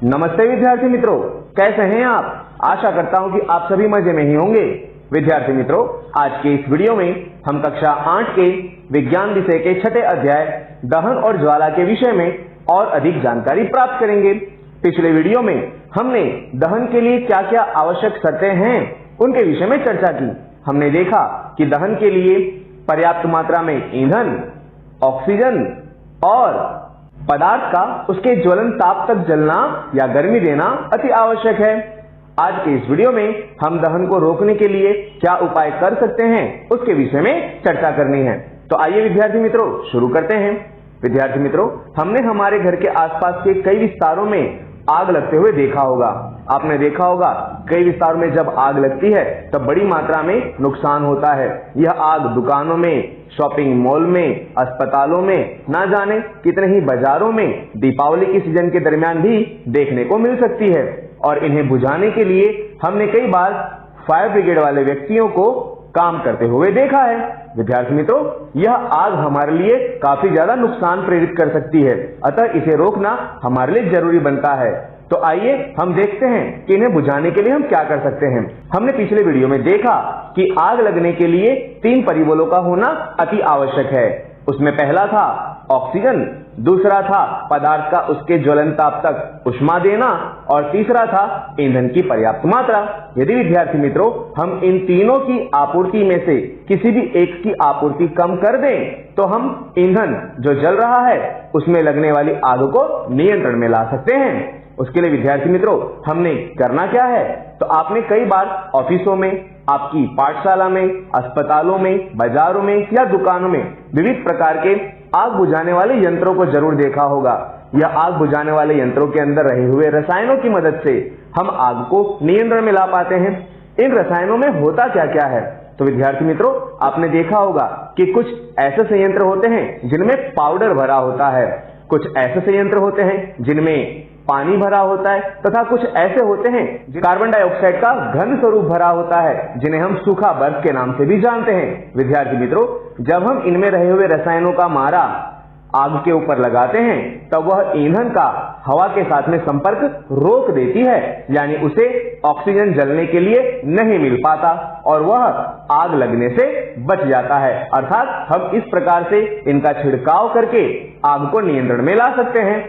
नमस्ते विद्यार्थी मित्रों, कैसे हैं आप। आशा करता हूं कि आप सभी मजे में ही होंगे। विद्यार्थी मित्रों, आज के इस वीडियो में हम कक्षा 8 के विज्ञान विषय के छठे अध्याय दहन और ज्वाला के विषय में और अधिक जानकारी प्राप्त करेंगे। पिछले वीडियो में हमने दहन के लिए क्या क्या आवश्यक शर्तें हैं उनके विषय में चर्चा की। हमने देखा कि दहन के लिए पर्याप्त मात्रा में ईंधन, ऑक्सीजन और पदार्थ का उसके ज्वलन ताप तक जलना या गर्मी देना अति आवश्यक है। आज के इस वीडियो में हम दहन को रोकने के लिए क्या उपाय कर सकते हैं उसके विषय में चर्चा करनी है। तो आइए विद्यार्थी मित्रों शुरू करते हैं। विद्यार्थी मित्रों, हमने हमारे घर के आसपास के कई विस्तारों में आग लगते हुए देखा होगा। आपने देखा होगा कई विस्तारों में जब आग लगती है तब बड़ी मात्रा में नुकसान होता है। यह आग दुकानों में, शॉपिंग मॉल में, अस्पतालों में, ना जाने कितने ही बाजारों में दीपावली की सीजन के दरमियान भी देखने को मिल सकती है। और इन्हें बुझाने के लिए हमने कई बार फायर ब्रिगेड वाले व्यक्तियों को काम करते हुए देखा है। विद्यार्थी मित्रों, यह आग हमारे लिए काफी ज्यादा नुकसान प्रेरित कर सकती है, अतः इसे रोकना हमारे लिए जरूरी बनता है। तो आइए हम देखते हैं कि इन्हें बुझाने के लिए हम क्या कर सकते हैं। हमने पिछले वीडियो में देखा कि आग लगने के लिए 3 परिबलों का होना अति आवश्यक है। उसमें पहला था ऑक्सीजन, दूसरा था पदार्थ का उसके ज्वलन ताप तक उष्मा देना और तीसरा था ईंधन की पर्याप्त मात्रा। यदि विद्यार्थी मित्रों हम इन तीनों की आपूर्ति में से किसी भी एक की आपूर्ति कम कर दें तो हम ईंधन जो जल रहा है उसमें लगने वाली आग को नियंत्रण में ला सकते हैं। उसके लिए विद्यार्थी मित्रों हमने करना क्या है, तो आपने कई बार ऑफिसों में, आपकी पाठशाला में, अस्पतालों में, बाजारों में या दुकानों में विविध प्रकार के आग बुझाने वाले यंत्रों को जरूर देखा होगा। यह आग बुझाने वाले यंत्रों के अंदर रहे हुए रसायनों की मदद से हम आग को नियंत्रण में ला पाते हैं। इन रसायनों में होता क्या क्या है, तो विद्यार्थी मित्रों आपने देखा होगा कि कुछ ऐसे संयंत्र होते हैं जिनमें पाउडर भरा होता है, कुछ ऐसे संयंत्र होते हैं जिनमें पानी भरा होता है तथा कुछ ऐसे होते हैं कार्बन डाइऑक्साइड का घन स्वरूप भरा होता है जिन्हें हम सूखा बर्फ के नाम से भी जानते हैं। विद्यार्थी मित्रों, जब हम इनमें रहे हुए रसायनों का मारा आग के ऊपर लगाते हैं तब वह ईंधन का हवा के साथ में संपर्क रोक देती है, यानी उसे ऑक्सीजन जलने के लिए नहीं मिल पाता और वह आग लगने से बच जाता है। अर्थात हम इस प्रकार से इनका छिड़काव करके आग को नियंत्रण में ला सकते हैं।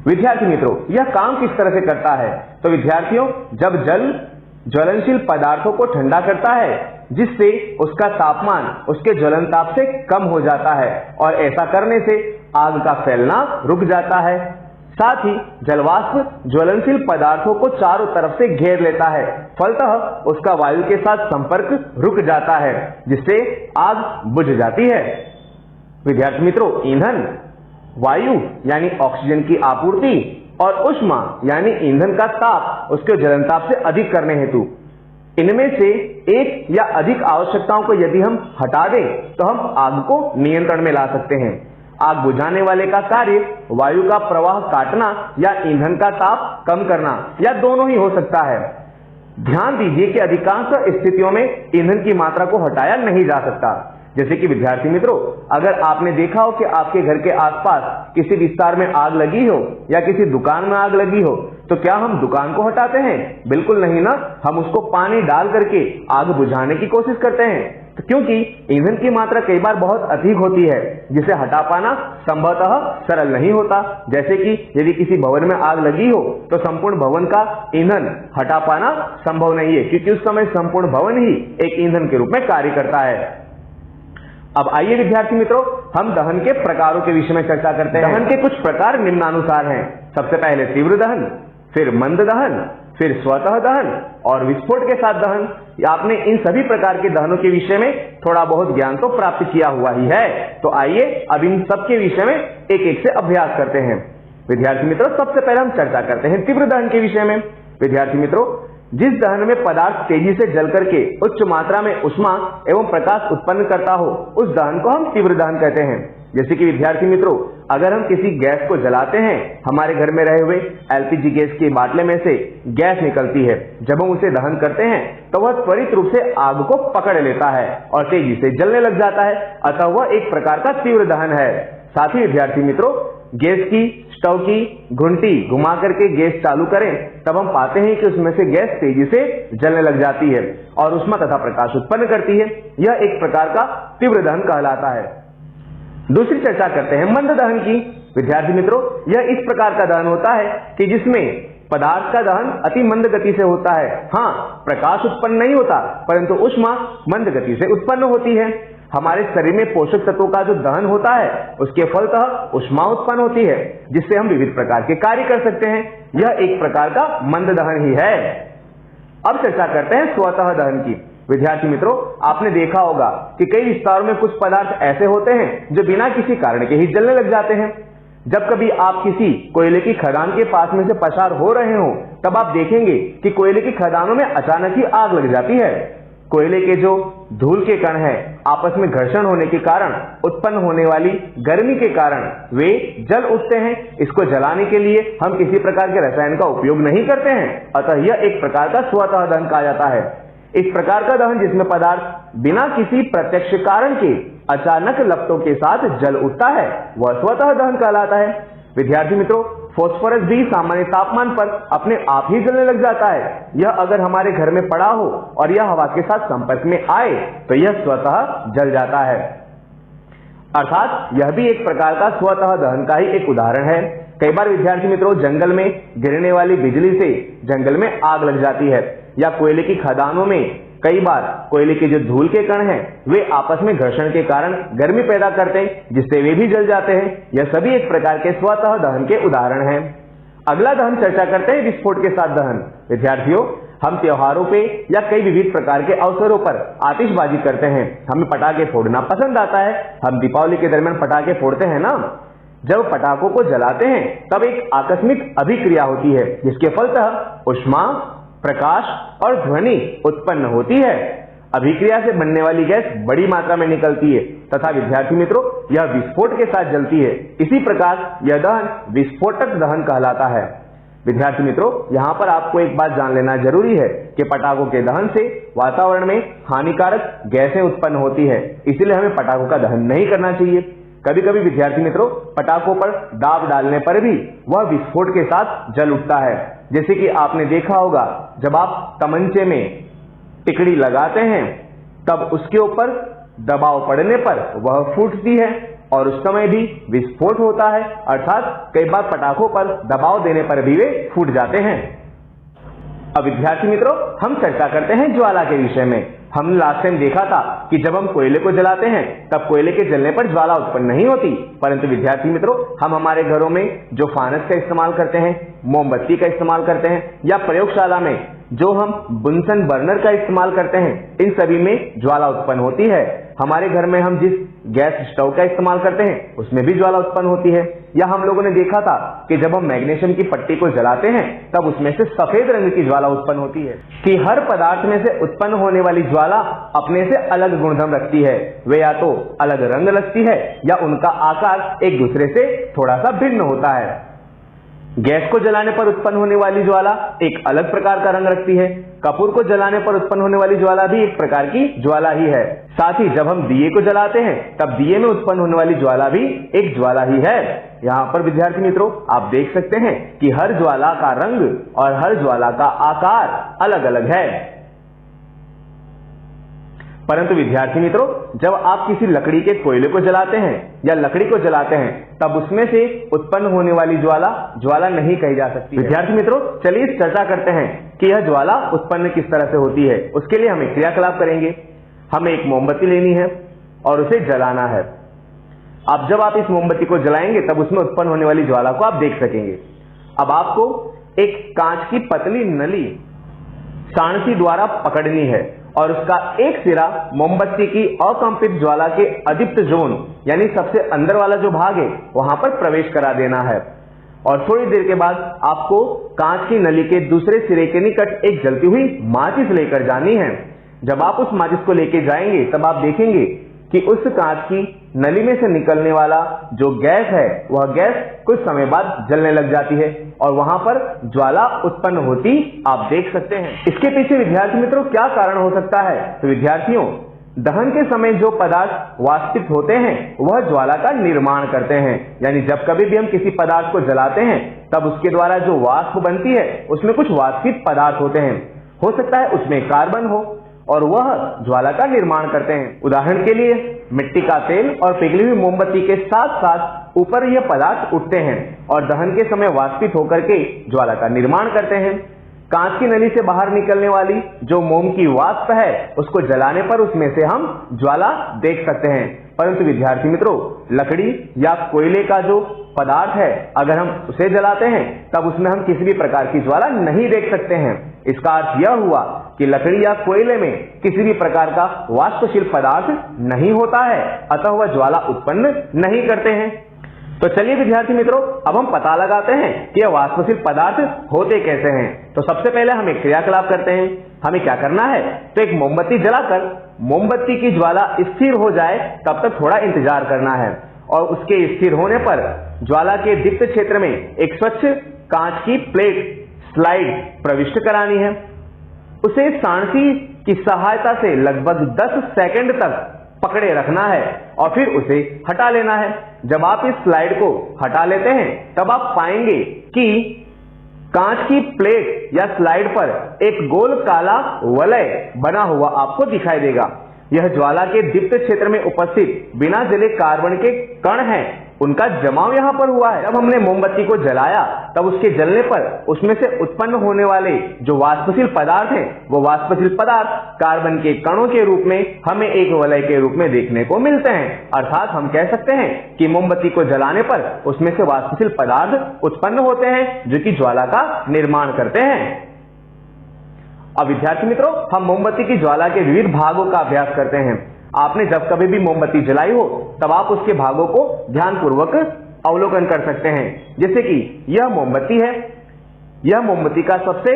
विद्यार्थी मित्रों, यह काम किस तरह से करता है, तो विद्यार्थियों जब जल ज्वलनशील पदार्थों को ठंडा करता है जिससे उसका तापमान उसके ज्वलन ताप से कम हो जाता है और ऐसा करने से आग का फैलना रुक जाता है। साथ ही जलवाष्प ज्वलनशील पदार्थों को चारों तरफ से घेर लेता है, फलतः उसका वायु के साथ संपर्क रुक जाता है जिससे आग बुझ जाती है। विद्यार्थी मित्रों, ईंधन, वायु यानी ऑक्सीजन की आपूर्ति और उष्मा यानी ईंधन का ताप उसके ज्वलन ताप से अधिक करने हेतु इनमें से एक या अधिक आवश्यकताओं को यदि हम हटा दें तो हम आग को नियंत्रण में ला सकते हैं। आग बुझाने वाले का कार्य वायु का प्रवाह काटना या ईंधन का ताप कम करना या दोनों ही हो सकता है। ध्यान दीजिए कि अधिकांश स्थितियों में ईंधन की मात्रा को हटाया नहीं जा सकता। जैसे कि विद्यार्थी मित्रों, अगर आपने देखा हो कि आपके घर के आसपास किसी विस्तार में आग लगी हो या किसी दुकान में आग लगी हो तो क्या हम दुकान को हटाते हैं? बिल्कुल नहीं ना, हम उसको पानी डाल करके आग बुझाने की कोशिश करते हैं। तो क्योंकि ईंधन की मात्रा कई बार बहुत अधिक होती है जिसे हटा पाना संभवतः सरल नहीं होता। जैसे कि यदि किसी भवन में आग लगी हो तो संपूर्ण भवन का ईंधन हटा पाना संभव नहीं है, क्योंकि उस समय संपूर्ण भवन ही एक ईंधन के रूप में कार्य करता है। अब आइए विद्यार्थी मित्रों हम दहन के प्रकारों के विषय में चर्चा करते हैं। दहन के कुछ प्रकार निम्नानुसार हैं। सबसे पहले तीव्र दहन, फिर मंद दहन, फिर स्वतः दहन और विस्फोट के साथ दहन। आपने इन सभी प्रकार के दहनों के विषय में थोड़ा बहुत ज्ञान तो प्राप्त किया हुआ ही है। तो आइए अब इन सब के विषय में एक एक से अभ्यास करते हैं। विद्यार्थी मित्रों, सबसे पहले हम चर्चा करते हैं तीव्र दहन के विषय में। विद्यार्थी मित्रों, जिस दहन में पदार्थ तेजी से जल करके उच्च मात्रा में उष्मा एवं प्रकाश उत्पन्न करता हो उस दहन को हम तीव्र दहन कहते हैं। जैसे कि विद्यार्थी मित्रों, अगर हम किसी गैस को जलाते हैं, हमारे घर में रहे हुए एलपीजी गैस के बाटले में से गैस निकलती है। जब हम उसे दहन करते हैं तो वह त्वरित रूप से आग को पकड़ लेता है और तेजी से जलने लग जाता है, अतः वह एक प्रकार का तीव्र दहन है। साथ ही विद्यार्थी मित्रों, गैस की स्टोव की घुंटी घुमा करके गैस चालू करें तब हम पाते हैं कि उसमें से गैस तेजी से जलने लग जाती है और उष्मा तथा प्रकाश उत्पन्न करती है। यह एक प्रकार का तीव्र दहन कहलाता है। दूसरी चर्चा करते हैं मंद दहन की। विद्यार्थी मित्रों, यह इस प्रकार का दहन होता है कि जिसमें पदार्थ का दहन अति मंद गति से होता है। हाँ, प्रकाश उत्पन्न नहीं होता परंतु उष्मा मंद गति से उत्पन्न होती है। हमारे शरीर में पोषक तत्वों का जो दहन होता है उसके फलतः उष्मा उत्पन्न होती है जिससे हम विविध प्रकार के कार्य कर सकते हैं। यह एक प्रकार का मंद दहन ही है। अब चर्चा करते हैं स्वतः दहन की। विद्यार्थी मित्रों, आपने देखा होगा कि कई विस्तारों में कुछ पदार्थ ऐसे होते हैं जो बिना किसी कारण के ही जलने लग जाते हैं। जब कभी आप किसी कोयले की खदान के पास में से पसार हो रहे हो तब आप देखेंगे कि कोयले की खदानों में अचानक ही आग लग जाती है। कोयले के जो धूल के कण हैं आपस में घर्षण होने के कारण उत्पन्न होने वाली गर्मी के कारण वे जल उठते हैं। इसको जलाने के लिए हम किसी प्रकार के रसायन का उपयोग नहीं करते हैं, अतः यह एक प्रकार का स्वतः दहन कहा जाता है। इस प्रकार का दहन जिसमें पदार्थ बिना किसी प्रत्यक्ष कारण के अचानक लपटों के साथ जल उठता है वह स्वतः दहन कहलाता है। विद्यार्थी मित्रों, फास्फोरस भी सामान्य तापमान पर अपने आप ही जलने लग जाता है। यह अगर हमारे घर में पड़ा हो और यह हवा के साथ संपर्क में आए तो यह स्वतः जल जाता है। अर्थात यह भी एक प्रकार का स्वतः दहन का ही एक उदाहरण है। कई बार विद्यार्थी मित्रों, जंगल में गिरने वाली बिजली से जंगल में आग लग जाती है या कोयले की खदानों में कई बार कोयले के जो धूल के कण हैं वे आपस में घर्षण के कारण गर्मी पैदा करते हैं जिससे वे भी जल जाते हैं। यह सभी एक प्रकार के स्वतः दहन के उदाहरण हैं। अगला दहन चर्चा करते हैं विस्फोट के साथ दहन। विद्यार्थियों, हम त्योहारों पे या कई विविध प्रकार के अवसरों पर आतिशबाजी करते हैं। हमें पटाखे फोड़ना पसंद आता है। हम दीपावली के दरमियान पटाखे फोड़ते हैं ना। जब पटाखों को जलाते हैं तब एक आकस्मिक अभिक्रिया होती है जिसके फलतः उष्मा, प्रकाश और ध्वनि उत्पन्न होती है। अभिक्रिया से बनने वाली गैस बड़ी मात्रा में निकलती है तथा विद्यार्थी मित्रों यह विस्फोट के साथ जलती है। इसी प्रकार यह दहन विस्फोटक दहन कहलाता है। विद्यार्थी मित्रों, यहाँ पर आपको एक बात जान लेना जरूरी है कि पटाखों के दहन से वातावरण में हानिकारक गैसें उत्पन्न होती है, इसलिए हमें पटाखों का दहन नहीं करना चाहिए। कभी कभी विद्यार्थी मित्रों, पटाखों पर दाब डालने पर भी वह विस्फोट के साथ जल उठता है। जैसे कि आपने देखा होगा, जब आप तमंचे में टिकड़ी लगाते हैं तब उसके ऊपर दबाव पड़ने पर वह फूटती है और उस समय भी विस्फोट होता है। अर्थात कई बार पटाखों पर दबाव देने पर भी वे फूट जाते हैं। अब विद्यार्थी मित्रों, हम चर्चा करते हैं ज्वाला के विषय में। हमने लास्ट टाइम देखा था कि जब हम कोयले को जलाते हैं तब कोयले के जलने पर ज्वाला उत्पन्न नहीं होती, परंतु विद्यार्थी मित्रों हम हमारे घरों में जो फानस का इस्तेमाल करते हैं, मोमबत्ती का इस्तेमाल करते हैं या प्रयोगशाला में जो हम बुनसन बर्नर का इस्तेमाल करते हैं, इन सभी में ज्वाला उत्पन्न होती है। हमारे घर में हम जिस गैस स्टोव का इस्तेमाल करते हैं उसमें भी ज्वाला उत्पन्न होती है। या हम लोगों ने देखा था कि जब हम मैग्नीशियम की पट्टी को जलाते हैं तब उसमें से सफेद रंग की ज्वाला उत्पन्न होती है। कि हर पदार्थ में से उत्पन्न होने वाली ज्वाला अपने से अलग गुणधर्म रखती है। वे या तो अलग रंग रखती है या उनका आकार एक दूसरे से थोड़ा सा भिन्न होता है। गैस को जलाने पर उत्पन्न होने वाली ज्वाला एक अलग प्रकार का रंग रखती है। कपूर को जलाने पर उत्पन्न होने वाली ज्वाला भी एक प्रकार की ज्वाला ही है। साथ ही जब हम दिए को जलाते हैं तब दिए में उत्पन्न होने वाली ज्वाला भी एक ज्वाला ही है। यहाँ पर विद्यार्थी मित्रों आप देख सकते हैं कि हर ज्वाला का रंग और हर ज्वाला का आकार अलग अलग है। परंतु विद्यार्थी मित्रों, जब आप किसी लकड़ी के कोयले को जलाते हैं या लकड़ी को जलाते हैं तब उसमें से उत्पन्न होने वाली ज्वाला ज्वाला नहीं कही जा सकती। विद्यार्थी मित्रों, चलिए चर्चा करते हैं कि यह ज्वाला उत्पन्न किस तरह से होती है। उसके लिए हम एक क्रियाकलाप करेंगे। हमें एक मोमबत्ती लेनी है और उसे जलाना है। अब जब आप इस मोमबत्ती को जलाएंगे तब उसमें उत्पन्न होने वाली ज्वाला को आप देख सकेंगे। अब आपको एक कांच की पतली नली सांची द्वारा पकड़नी है और उसका एक सिरा मोमबत्ती की अकंपित ज्वाला के अदीप्त जोन यानी सबसे अंदर वाला जो भाग है वहां पर प्रवेश करा देना है। और थोड़ी देर के बाद आपको कांच की नली के दूसरे सिरे के निकट एक जलती हुई माचिस लेकर जानी है। जब आप उस माचिस को लेकर जाएंगे तब आप देखेंगे कि उस कांच की नली में से निकलने वाला जो गैस है वह गैस कुछ समय बाद जलने लग जाती है और वहां पर ज्वाला उत्पन्न होती आप देख सकते हैं। इसके पीछे विद्यार्थी मित्रों क्या कारण हो सकता है? तो विद्यार्थियों, दहन के समय जो पदार्थ वाष्पित होते हैं वह ज्वाला का निर्माण करते हैं। यानी जब कभी भी हम किसी पदार्थ को जलाते हैं तब उसके द्वारा जो वाष्प बनती है उसमें कुछ वाष्पित पदार्थ होते हैं। हो सकता है उसमें कार्बन हो और वह ज्वाला का निर्माण करते हैं। उदाहरण के लिए मिट्टी का तेल और पिघली हुई मोमबत्ती के साथ साथ ऊपर यह पदार्थ उठते हैं और दहन के समय वाष्पित होकर के ज्वाला का निर्माण करते हैं। कांच की नली से बाहर निकलने वाली जो मोम की वाष्प है उसको जलाने पर उसमें से हम ज्वाला देख सकते हैं। परंतु विद्यार्थी मित्रों, लकड़ी या कोयले का जो पदार्थ है अगर हम उसे जलाते हैं तब उसमें हम किसी भी प्रकार की ज्वाला नहीं देख सकते हैं। इसका अर्थ यह हुआ कि लकड़ी या कोयले में किसी भी प्रकार का वाष्पशील पदार्थ नहीं होता है, अतः वह ज्वाला उत्पन्न नहीं करते हैं। तो चलिए विद्यार्थी मित्रों, अब हम पता लगाते हैं कि यह वाष्पशील पदार्थ होते कैसे हैं। तो सबसे पहले हम एक क्रियाकलाप करते हैं। हमें क्या करना है, तो एक मोमबत्ती जलाकर मोमबत्ती की ज्वाला स्थिर हो जाए तब तक थोड़ा इंतजार करना है और उसके स्थिर होने पर ज्वाला के दीप्त क्षेत्र में एक स्वच्छ कांच की प्लेट स्लाइड प्रविष्ट करानी है। उसे सांची की सहायता से लगभग 10 सेकंड तक पकड़े रखना है और फिर उसे हटा लेना है। जब आप इस स्लाइड को हटा लेते हैं तब आप पाएंगे कि कांच की प्लेट या स्लाइड पर एक गोल काला वलय बना हुआ आपको दिखाई देगा। यह ज्वाला के दीप्त क्षेत्र में उपस्थित बिना जले कार्बन के कण हैं, उनका जमाव यहां पर हुआ है। जब हमने मोमबत्ती को जलाया तब उसके जलने पर उसमें से उत्पन्न होने वाले जो वाष्पशील पदार्थ हैं वो वाष्पशील पदार्थ कार्बन के कणों के रूप में हमें एक वलय के रूप में देखने को मिलते हैं। अर्थात हम कह सकते हैं कि मोमबत्ती को जलाने पर उसमें से वाष्पशील पदार्थ उत्पन्न होते हैं जो कि ज्वाला का निर्माण करते हैं। अब विद्यार्थी मित्रों, हम मोमबत्ती की ज्वाला के विविध भागों का अभ्यास करते हैं। आपने जब कभी भी मोमबत्ती जलाई हो तब आप उसके भागों को ध्यानपूर्वक अवलोकन कर सकते हैं। जैसे कि यह मोमबत्ती है, यह मोमबत्ती का सबसे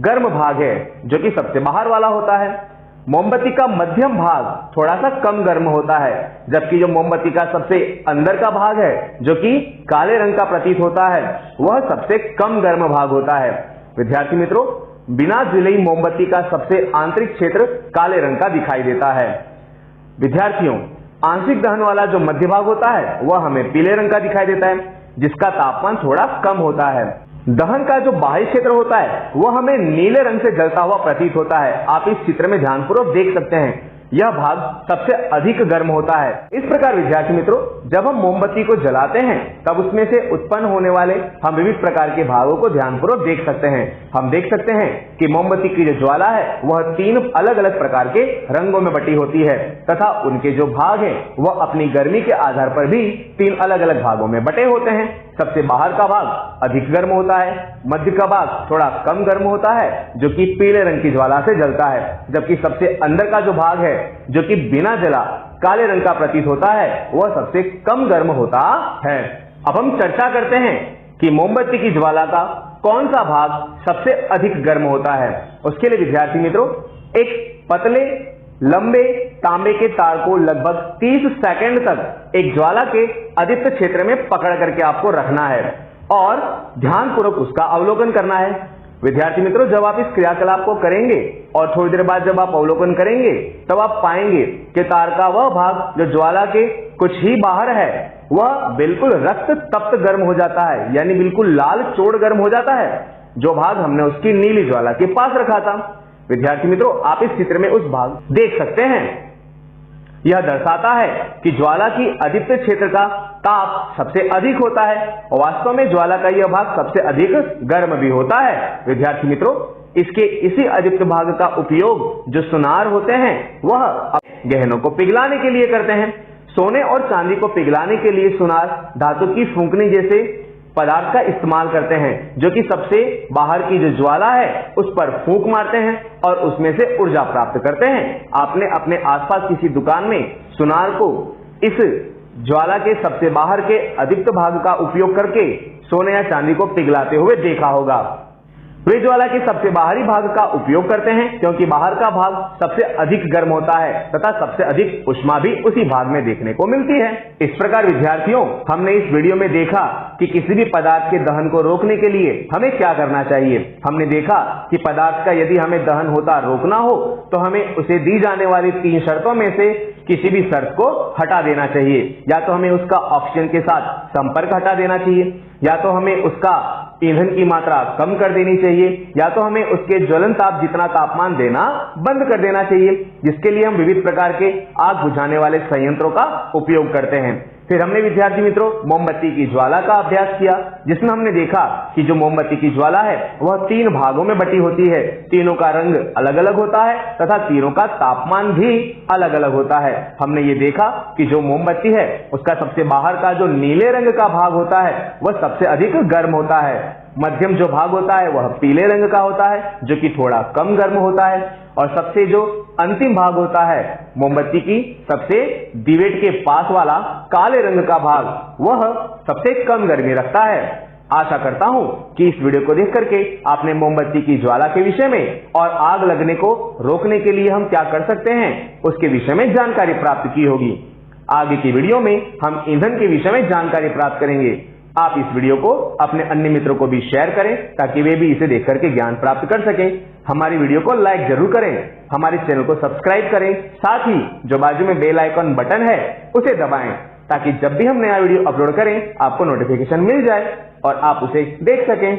गर्म भाग है जो कि सबसे बाहर वाला होता है। मोमबत्ती का मध्यम भाग थोड़ा सा कम गर्म होता है, जबकि जो मोमबत्ती का सबसे अंदर का भाग है जो कि काले रंग का प्रतीत होता है वह सबसे कम गर्म भाग होता है। विद्यार्थी मित्रों, बिना जली मोमबत्ती का सबसे आंतरिक क्षेत्र काले रंग का दिखाई देता है। विद्यार्थियों, आंशिक दहन वाला जो मध्य भाग होता है वह हमें पीले रंग का दिखाई देता है, जिसका तापमान थोड़ा कम होता है। दहन का जो बाह्य क्षेत्र होता है वह हमें नीले रंग से जलता हुआ प्रतीत होता है। आप इस चित्र में ध्यानपूर्वक देख सकते हैं, यह भाग सबसे अधिक गर्म होता है। इस प्रकार विद्यार्थी मित्रों, जब हम मोमबत्ती को जलाते हैं तब उसमें से उत्पन्न होने वाले हम विविध प्रकार के भागों को ध्यानपूर्वक देख सकते हैं। हम देख सकते हैं कि मोमबत्ती की जो ज्वाला है वह 3 अलग अलग प्रकार के रंगों में बटी होती है तथा उनके जो भाग हैं वह अपनी गर्मी के आधार पर भी 3 अलग अलग भागों में बटे होते हैं। सबसे बाहर का भाग अधिक गर्म होता है, मध्य का भाग थोड़ा कम गर्म होता है जो कि पीले रंग की ज्वाला से जलता है, जबकि सबसे अंदर का जो भाग है जो कि बिना जला काले रंग का प्रतीत होता है वह सबसे कम गर्म होता है। अब हम चर्चा करते हैं कि मोमबत्ती की ज्वाला का कौन सा भाग सबसे अधिक गर्म होता है। उसके लिए विद्यार्थी मित्रों, एक पतले लंबे तांबे के तार को लगभग 30 सेकंड तक एक ज्वाला के अदीप्त क्षेत्र में पकड़ करके आपको रखना है और ध्यानपूर्वक उसका अवलोकन करना है। विद्यार्थी मित्रों, जब आप इस क्रियाकलाप को करेंगे और थोड़ी देर बाद जब आप अवलोकन करेंगे तब आप पाएंगे कि तार का वह भाग जो ज्वाला के कुछ ही बाहर है वह बिल्कुल रक्त तप्त गर्म हो जाता है, यानी बिल्कुल लाल चोड़ गर्म हो जाता है, जो भाग हमने उसकी नीली ज्वाला के पास रखा था। विद्यार्थी मित्रों, आप इस चित्र में उस भाग देख सकते हैं। यह दर्शाता है कि ज्वाला की अदीप्त क्षेत्र का ताप सबसे अधिक होता है और वास्तव में ज्वाला का यह भाग सबसे अधिक गर्म भी होता है। विद्यार्थी मित्रों, इसके इसी अदीप्त भाग का उपयोग जो सुनार होते हैं वह गहनों को पिघलाने के लिए करते हैं। सोने और चांदी को पिघलाने के लिए सुनार धातु की फूंकनी जैसे पदार्थ का इस्तेमाल करते हैं, जो कि सबसे बाहर की जो ज्वाला है उस पर फूंक मारते हैं और उसमें से ऊर्जा प्राप्त करते हैं। आपने अपने आसपास किसी दुकान में सुनार को इस ज्वाला के सबसे बाहर के अदीप्त भाग का उपयोग करके सोने या चांदी को पिघलाते हुए देखा होगा। वे ज्वाला के सबसे बाहरी भाग का उपयोग करते हैं क्योंकि बाहर का भाग सबसे अधिक गर्म होता है तथा सबसे अधिक ऊष्मा भी उसी भाग में देखने को मिलती है। इस प्रकार विद्यार्थियों, हमने इस वीडियो में देखा कि किसी भी पदार्थ के दहन को रोकने के लिए हमें क्या करना चाहिए। हमने देखा कि पदार्थ का यदि हमें दहन होता रोकना हो तो हमें उसे दी जाने वाली 3 शर्तों में से किसी भी शर्त को हटा देना चाहिए। या तो हमें उसका ऑक्सीजन के साथ संपर्क हटा देना चाहिए, या तो हमें उसका ईंधन की मात्रा कम कर देनी चाहिए, या तो हमें उसके ज्वलन ताप जितना तापमान देना बंद कर देना चाहिए, जिसके लिए हम विविध प्रकार के आग बुझाने वाले संयंत्रों का उपयोग करते हैं। फिर हमने विद्यार्थी मित्रों मोमबत्ती की ज्वाला का अभ्यास किया, जिसमें हमने देखा कि जो मोमबत्ती की ज्वाला है वह 3 भागों में बटी होती है। तीनों का रंग अलग अलग होता है तथा तीनों का तापमान भी अलग अलग होता है। हमने ये देखा कि जो मोमबत्ती है उसका सबसे बाहर का जो नीले रंग का भाग होता है वह सबसे अधिक गर्म होता है। मध्यम जो भाग होता है वह पीले रंग का होता है जो कि थोड़ा कम गर्म होता है, और सबसे जो अंतिम भाग होता है मोमबत्ती की सबसे दिवेट के पास वाला काले रंग का भाग, वह सबसे कम गर्मी रखता है। आशा करता हूं कि इस वीडियो को देख करके आपने मोमबत्ती की ज्वाला के विषय में और आग लगने को रोकने के लिए हम क्या कर सकते हैं उसके विषय में जानकारी प्राप्त की होगी। आगे की वीडियो में हम ईंधन के विषय में जानकारी प्राप्त करेंगे। आप इस वीडियो को अपने अन्य मित्रों को भी शेयर करें ताकि वे भी इसे देख करके ज्ञान प्राप्त कर सकें। हमारी वीडियो को लाइक जरूर करें, हमारे चैनल को सब्सक्राइब करें, साथ ही जो बाजू में बेल आइकन बटन है उसे दबाएं ताकि जब भी हम नया वीडियो अपलोड करें आपको नोटिफिकेशन मिल जाए और आप उसे देख सकें।